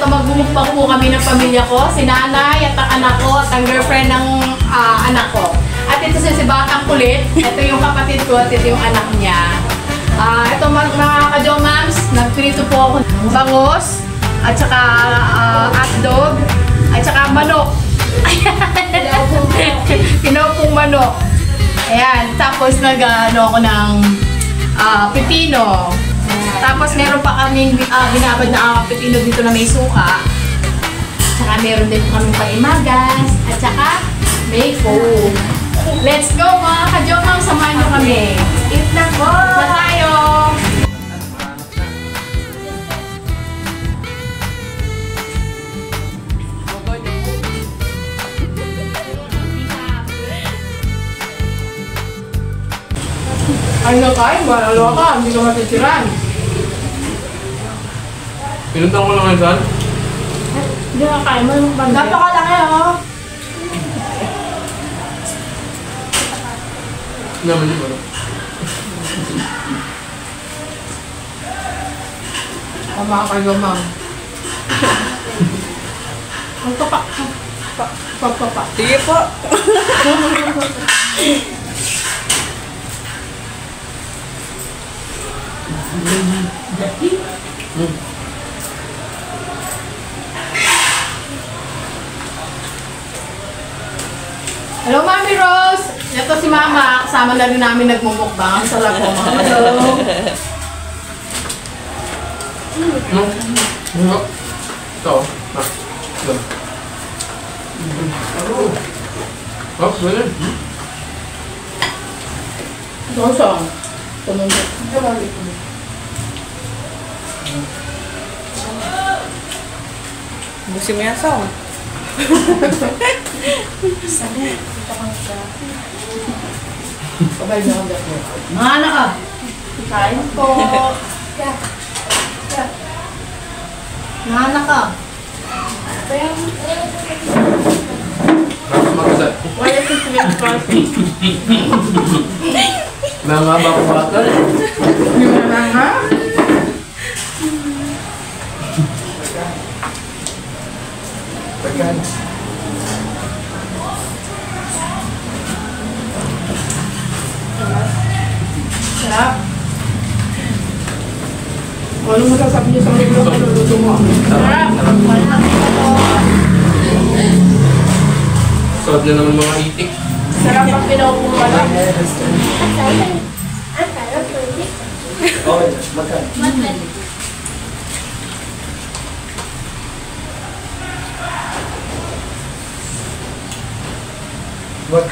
ito magbumukbang po kami ng pamilya ko. Si nanay at ang anak ko at ang girlfriend ng anak ko. At ito si Batang Kulit. Ito yung kapatid ko at ito yung anak niya. Ito mga ka-jomams, nagprito po ako ng bangus at saka hotdog at saka manok. Pinaupong manok. Ayan, tapos nag-ano ako ng pipino. Tapos meron pa kaming binabad na pipino dito na may suka. Tsaka meron din po kaming paimagas. At saka may food. Let's go mga ka-jomam, samahan nyo kami. Eat na po! Na tayo! Ay na kain, malalo ka, hindi ka matitiran. Pinutang ko lang ngayon saan? Hindi ka kain mo yung banda. Napakalaki oh! Naman yun ba? Tama kayo, ma'am. Ang papak. Papak. Sige po. Hello, Mami Rose! Ito si Mama. Kasama na rin namin nagmumukbang. Ang sarap po, Mama. Hello! No? Ito. Ito. Oh, ganyan. Dosong. Tumundok. Busin mo yan, Song. Kabay na ako. Mga anak ka! Kain po! Mga anak ka! Tapos makasal. Wala yung sweet coffee. Nangaba ko bata. Yung nanga? Pagkan. Sarap. Ano masasabi niyo sa mga niluluto mo? Sarap. Sarap na naman mga itik. Sarap ang pinaupo mo lang. Okay, magkan. What?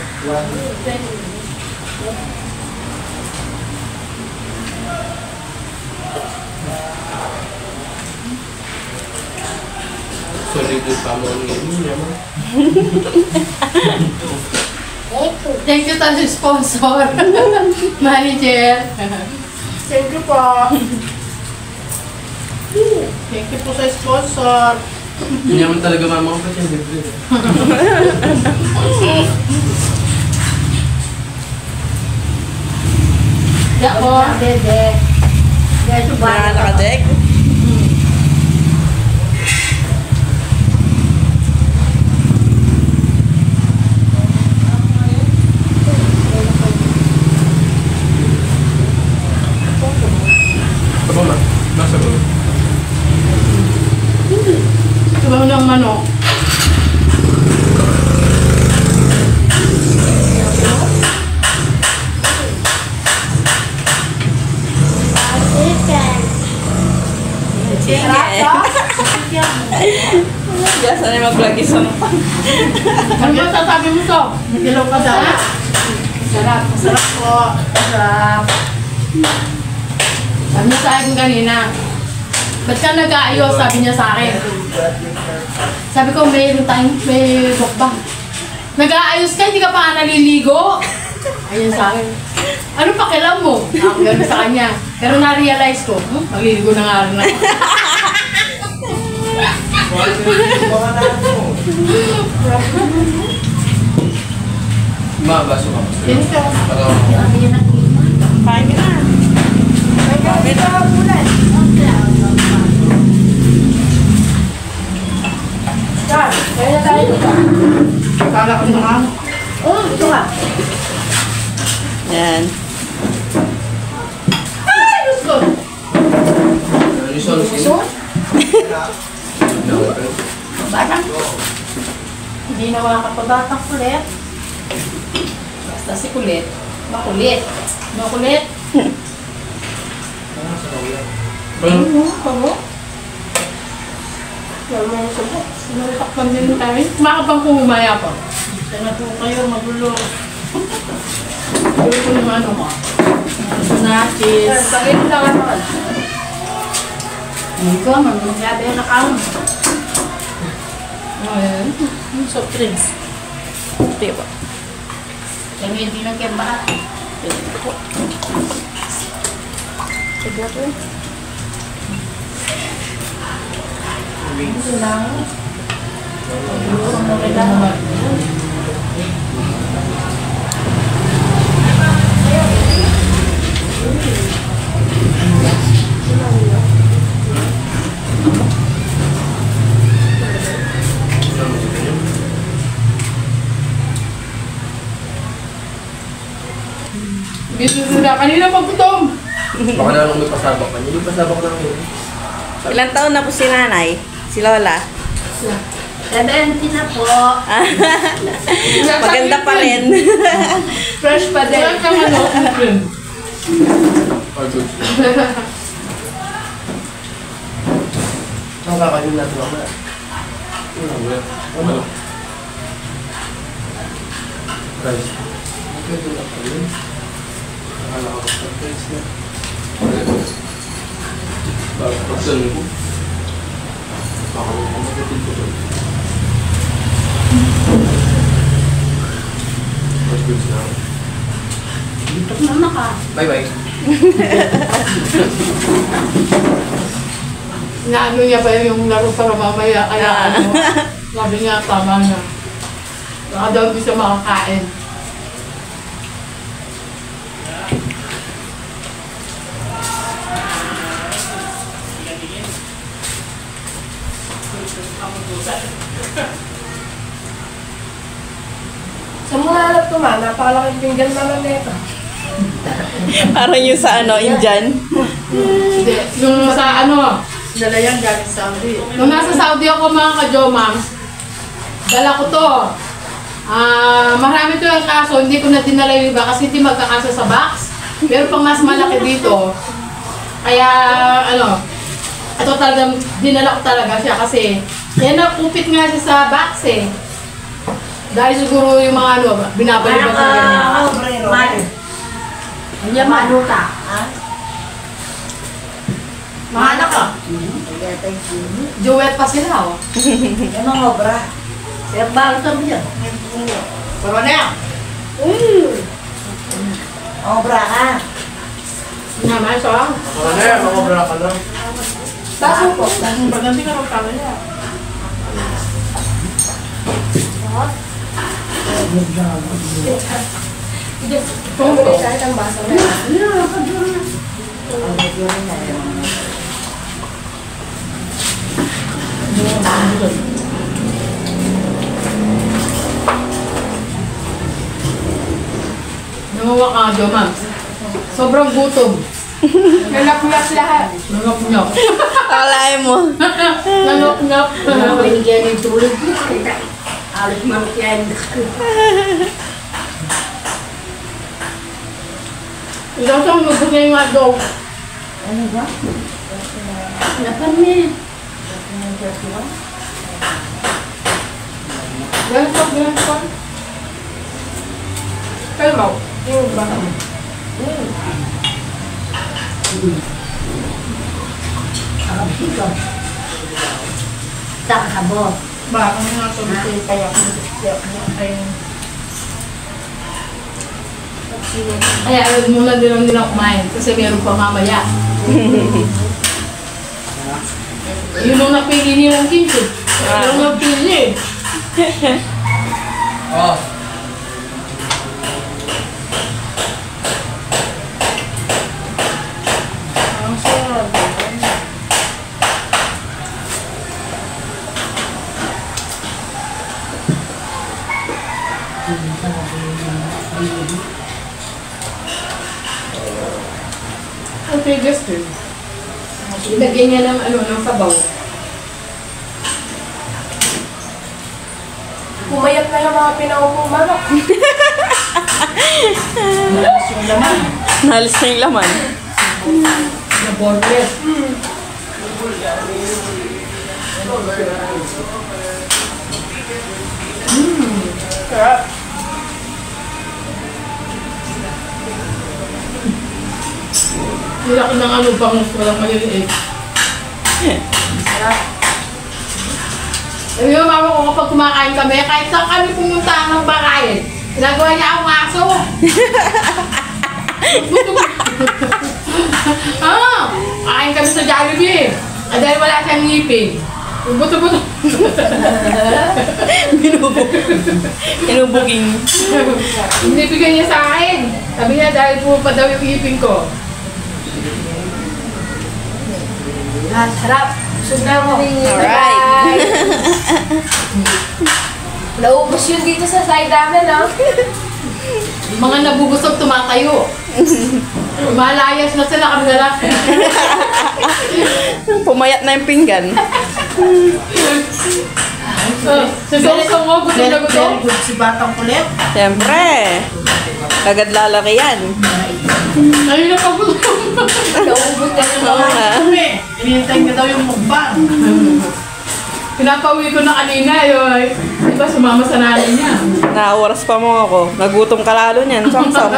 Solid yung pamon niya mo. Thank you to sponsor. Manager. Thank you po. Thank you po sa sponsor. Hindi naman talaga mama ko pa siya. Ya po. Dede. Dede ba? Nakadek. Sabaw na. Nasa ba? Sabaw ng manok. Biasa na mag-vlog isa mo pa. Ano ba sasabi mo to? Nagdilaw ka daw? Sarap. Masarap po. Sarap. Sabi niya sa akin kanina, ba't ka nag-aayos? Sabi niya sa akin. Sabi ko, may bukbang. Nag-aayos ka, hindi ka pa naliligo. Ayun sa akin. Ano pakialam mo? Ako gano'n sa kanya. Pero na-realize ko, magliligo na nga rin ako. Mabaso ka. Yan siya. Kain ka na. Kala ko na. Oh, ito ka. Yan. Ay, Diyos ko. Lison, Gusto? Bata? Hindi na makakapabata kulit. Basta si kulit. Makulit. Makulit. Pabo? Wala mo yung sabot. Natakpan din tayo. Makapang kumumaya pa. Sana po kayo magulo. Gulo ko ng ano mo. Nachis. Sabi mo lang ano. Hindi ko, magsabi na kaon. Ayan. Soft drinks. Diba? Kaya hindi lang kaya bahat. Diba po? Ito lang. Siguro mo kailangan. Bisa sila. Kanina pagkutom. Baka na nung may pasabak ka niya. Yung pasabak lang yun. Ilang taon na po si nanay? Si Lola? 70 na po. Maganda pa rin. Fresh pa din. Wala kang ano. Or good. Ang kakanin natin ako na. Ano? Rice. Okay, doon ako yun. Akala ko sa rice na. Bakit pagsan mo? Baka mo magkatid ko doon. What's good now? Dito na ka. Bye-bye. Inaano niya pa yung laro para mamaya. Kaya ano. Sabi niya, tama na. Baka daw hindi siya makakain. Sa mga hanap ko man, napakalaking pinggan naman nito. Parang yung sa ano, Indian. Hindi. Yung sa ano, Dala yan galing Saudi. nung nasa Saudi ako mga ka-jomam, dala ko to. Marami to yung kaso, hindi ko na dinala yung iba kasi hindi magkakaso sa box. Pero pang mas malaki dito. Kaya ano, ito talagang dinala ko talaga siya kasi yan na kupit nga siya sa box eh. Dahil siguro yung mga ano, binabalik ko sa ganyan. Hindi maluta. Mahana ka. Duet pa sila oh. Yan ang obra. Kaya bago sabi niya. Pero na yan. Obra ka. Naman siya. Ako na yan, makabra ka lang. Baso po. Baganti ka ng kamera. Kung bili tayo ng baso na yan. Nangawa ka, Jomam. Sobrang gutom. Nanap-nap lahat. Nanap-nap. Akalain mo. Nanap-nap. Binigyan ng tulog. Alis manok yan. Ikaw siyang nubog niya yung hotdog. Ano ba? Napan niya. Ganito, ganito. Kaya mo. Yung ba? Akabito. Takabot. Ba, ano nga ito? Kaya ko. Kaya alam mo na din ang kumain kasi meron pa mamaya. Yun ang napili nilang kimchi. Yung napili. Oh. Ang sarap. Okay, just do. Ilagay niya ng ano, ng sabaw. Pumayat na yung mga pinaupong manok. Yung laman. Nahalis na yung laman. Na border. Sarap. Hindi ako ng ano bang walang maliliit. Sarap. Sabi mo, mama ko kapag kumakain kami, kahit saan kami pumunta ng bakayin, ginagawa niya akong aso. Kain kami sa Jollibee. Dahil wala siyang ngipin. Buto-buto. Inubuging. Hindi bigyan niya sa akin. Sabi niya dahil po pa daw yung ngipin ko. Sarap. Busog na ako. Alright. Naubos yun dito sa side namin, no? Mga nabubusog tumatayo. Malayas na sila kami na lang. Pumayat na yung pinggan. Sasawsaw mo, gusto na gusto. Very good si Batang Kulit. Siyempre. Kagad lalaki yan. Ayun na pagod. Naubos na yun. Oo nga. Inihintay niya daw yung mukbang. Pinapauwi ko na kanina yun. Di ba sumama sa nanay niya? Naawaras pa mo ako. Nagutom ka lalo niyan. Samsam.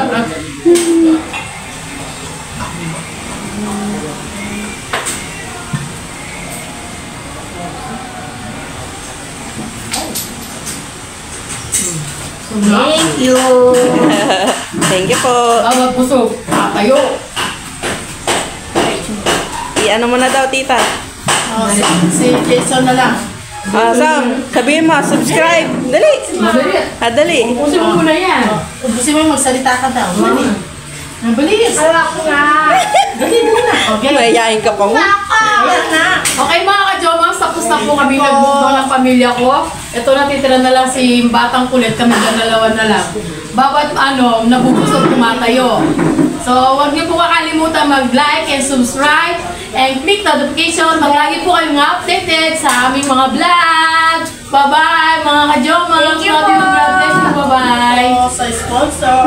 Thank you. Thank you po. Bawag busog. Tatayo. I-ano mo na daw, tita. Oh, si Jason na lang. Sam, sabihin mo, subscribe. Dali. Madali. Dali. Ubusin mo muna yan. Ubusin mo yung magsalita ka daw. Dali. Mabilis. Sarap nga. Dali doon na. Okay. Mayayain ka pa mo. Ayan na. Okay mga ka-Jomams, tapos na po kami nagbukbang ng pamilya ko. Ito natitira na lang si Batang Kulit, kami dalawa na lang. Bawat nabubusog tumatayo. So, huwag niyo po kakalimutan mag-like and subscribe and click notification. Lagi po kayong updated sa aming mga vlog. Bye-bye mga ka-Jomams. Thank you po. God bless you. Bye-bye. Sa sponsor.